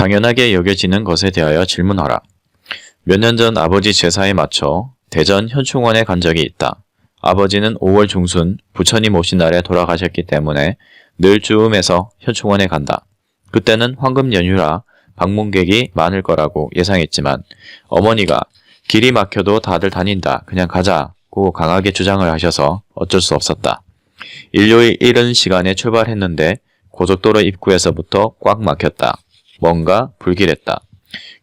당연하게 여겨지는 것에 대하여 질문하라. 몇 년 전 아버지 제사에 맞춰 대전 현충원에 간 적이 있다. 아버지는 5월 중순 부처님 오신 날에 돌아가셨기 때문에 늘 즈음해서 현충원에 간다. 그때는 황금 연휴라 방문객이 많을 거라고 예상했지만 어머니가 길이 막혀도 다들 다닌다. 그냥 가자고 강하게 주장을 하셔서 어쩔 수 없었다. 일요일 이른 시간에 출발했는데 고속도로 입구에서부터 꽉 막혔다. 뭔가 불길했다.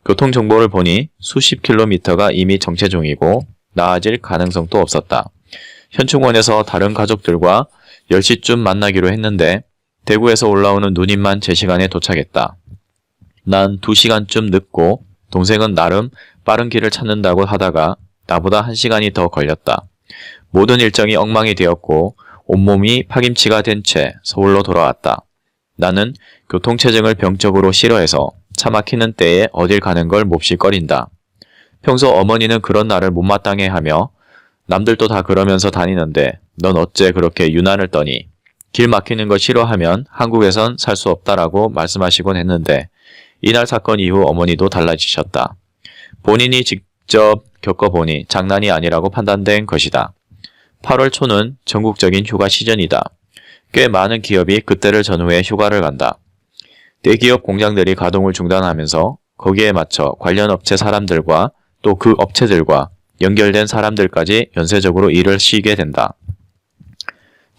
교통정보를 보니 수십 킬로미터가 이미 정체 중이고 나아질 가능성도 없었다. 현충원에서 다른 가족들과 10시쯤 만나기로 했는데 대구에서 올라오는 누님만 제 시간에 도착했다. 난 2시간쯤 늦고 동생은 나름 빠른 길을 찾는다고 하다가 나보다 1시간이 더 걸렸다. 모든 일정이 엉망이 되었고 온몸이 파김치가 된 채 서울로 돌아왔다. 나는 교통체증을 병적으로 싫어해서 차 막히는 때에 어딜 가는 걸 몹시 꺼린다. 평소 어머니는 그런 나를 못마땅해 하며 남들도 다 그러면서 다니는데 넌 어째 그렇게 유난을 떠니? 길 막히는 거 싫어하면 한국에선 살 수 없다라고 말씀하시곤 했는데 이날 사건 이후 어머니도 달라지셨다. 본인이 직접 겪어보니 장난이 아니라고 판단된 것이다. 8월 초는 전국적인 휴가 시즌이다. 꽤 많은 기업이 그때를 전후해 휴가를 간다. 대기업 공장들이 가동을 중단하면서 거기에 맞춰 관련 업체 사람들과 또 그 업체들과 연결된 사람들까지 연쇄적으로 일을 쉬게 된다.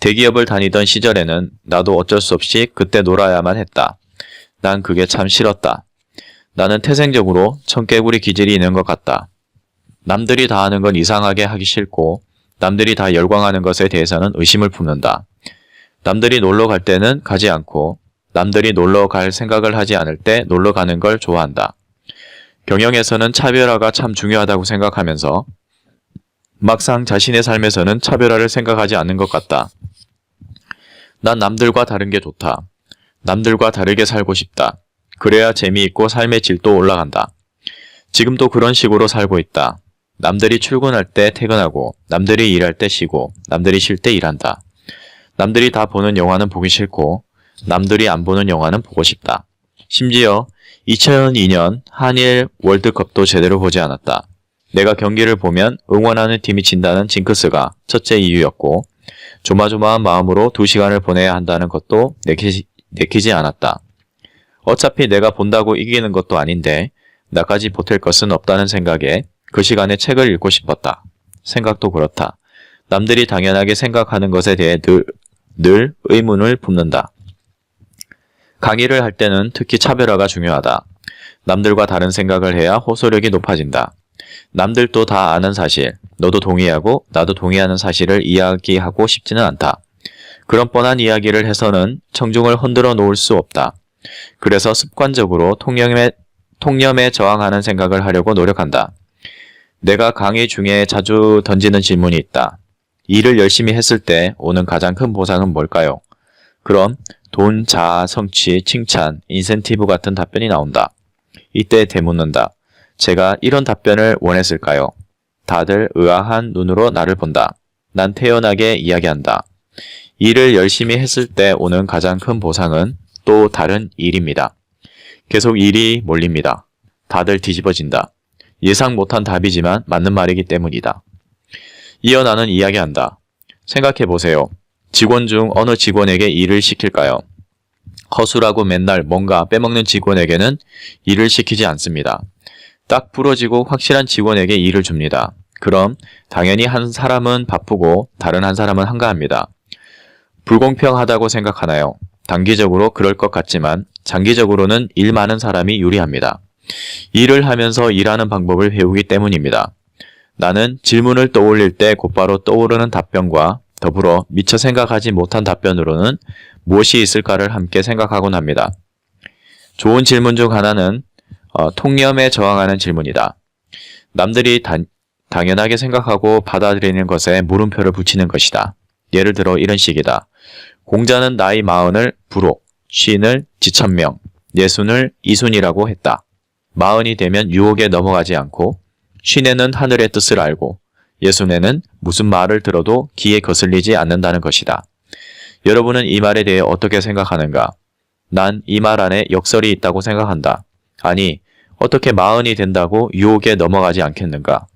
대기업을 다니던 시절에는 나도 어쩔 수 없이 그때 놀아야만 했다. 난 그게 참 싫었다. 나는 태생적으로 청개구리 기질이 있는 것 같다. 남들이 다 하는 건 이상하게 하기 싫고 남들이 다 열광하는 것에 대해서는 의심을 품는다. 남들이 놀러 갈 때는 가지 않고 남들이 놀러 갈 생각을 하지 않을 때 놀러 가는 걸 좋아한다. 경영에서는 차별화가 참 중요하다고 생각하면서 막상 자신의 삶에서는 차별화를 생각하지 않는 것 같다. 난 남들과 다른 게 좋다. 남들과 다르게 살고 싶다. 그래야 재미있고 삶의 질도 올라간다. 지금도 그런 식으로 살고 있다. 남들이 출근할 때 퇴근하고 남들이 일할 때 쉬고 남들이 쉴 때 일한다. 남들이 다 보는 영화는 보기 싫고 남들이 안 보는 영화는 보고 싶다. 심지어 2002년 한일 월드컵도 제대로 보지 않았다. 내가 경기를 보면 응원하는 팀이 진다는 징크스가 첫째 이유였고 조마조마한 마음으로 2시간을 보내야 한다는 것도 내키지 않았다. 어차피 내가 본다고 이기는 것도 아닌데 나까지 보탤 것은 없다는 생각에 그 시간에 책을 읽고 싶었다. 생각도 그렇다. 남들이 당연하게 생각하는 것에 대해 늘 의문을 품는다. 강의를 할 때는 특히 차별화가 중요하다. 남들과 다른 생각을 해야 호소력이 높아진다. 남들도 다 아는 사실, 너도 동의하고 나도 동의하는 사실을 이야기하고 싶지는 않다. 그런 뻔한 이야기를 해서는 청중을 흔들어 놓을 수 없다. 그래서 습관적으로 통념에 저항하는 생각을 하려고 노력한다. 내가 강의 중에 자주 던지는 질문이 있다. 일을 열심히 했을 때 오는 가장 큰 보상은 뭘까요? 그럼 돈, 자아, 성취, 칭찬, 인센티브 같은 답변이 나온다. 이때 되묻는다. 제가 이런 답변을 원했을까요? 다들 의아한 눈으로 나를 본다. 난 태연하게 이야기한다. 일을 열심히 했을 때 오는 가장 큰 보상은 또 다른 일입니다. 계속 일이 몰립니다. 다들 뒤집어진다. 예상 못한 답이지만 맞는 말이기 때문이다. 이어 나는 이야기한다. 생각해보세요. 직원 중 어느 직원에게 일을 시킬까요? 허술하고 맨날 뭔가 빼먹는 직원에게는 일을 시키지 않습니다. 딱 부러지고 확실한 직원에게 일을 줍니다. 그럼 당연히 한 사람은 바쁘고 다른 한 사람은 한가합니다. 불공평하다고 생각하나요? 단기적으로 그럴 것 같지만 장기적으로는 일 많은 사람이 유리합니다. 일을 하면서 일하는 방법을 배우기 때문입니다. 나는 질문을 떠올릴 때 곧바로 떠오르는 답변과 더불어 미처 생각하지 못한 답변으로는 무엇이 있을까를 함께 생각하곤 합니다. 좋은 질문 중 하나는 통념에 저항하는 질문이다. 남들이 당연하게 생각하고 받아들이는 것에 물음표를 붙이는 것이다. 예를 들어 이런 식이다. 공자는 나이 40을 부록, 50을 지천명, 60을 이순이라고 했다. 40이 되면 유혹에 넘어가지 않고 50에는 하늘의 뜻을 알고 60에는 무슨 말을 들어도 귀에 거슬리지 않는다는 것이다. 여러분은 이 말에 대해 어떻게 생각하는가? 난 이 말 안에 역설이 있다고 생각한다. 아니, 어떻게 40이 된다고 유혹에 넘어가지 않겠는가?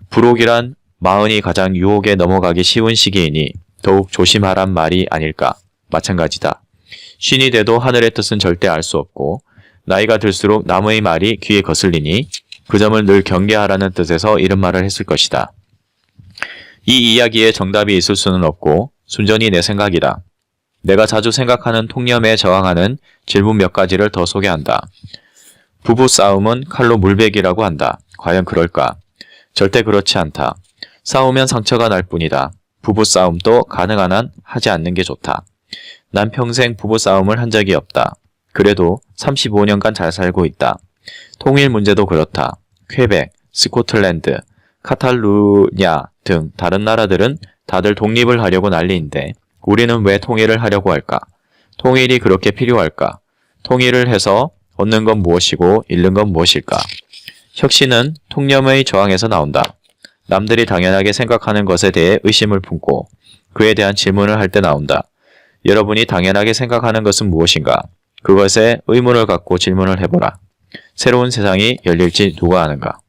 불혹이란 40이 가장 유혹에 넘어가기 쉬운 시기이니 더욱 조심하란 말이 아닐까? 마찬가지다. 50이 돼도 하늘의 뜻은 절대 알 수 없고 나이가 들수록 남의 말이 귀에 거슬리니 그 점을 늘 경계하라는 뜻에서 이런 말을 했을 것이다. 이 이야기에 정답이 있을 수는 없고 순전히 내 생각이다. 내가 자주 생각하는 통념에 저항하는 질문 몇 가지를 더 소개한다. 부부싸움은 칼로 물베기라고 한다. 과연 그럴까? 절대 그렇지 않다. 싸우면 상처가 날 뿐이다. 부부싸움도 가능한 한 하지 않는 게 좋다. 난 평생 부부싸움을 한 적이 없다. 그래도 35년간 잘 살고 있다. 통일 문제도 그렇다. 퀘벡, 스코틀랜드, 카탈루냐 등 다른 나라들은 다들 독립을 하려고 난리인데 우리는 왜 통일을 하려고 할까? 통일이 그렇게 필요할까? 통일을 해서 얻는 건 무엇이고 잃는 건 무엇일까? 혁신은 통념의 저항에서 나온다. 남들이 당연하게 생각하는 것에 대해 의심을 품고 그에 대한 질문을 할 때 나온다. 여러분이 당연하게 생각하는 것은 무엇인가? 그것에 의문을 갖고 질문을 해보라. 새로운 세상이 열릴지 누가 아는가?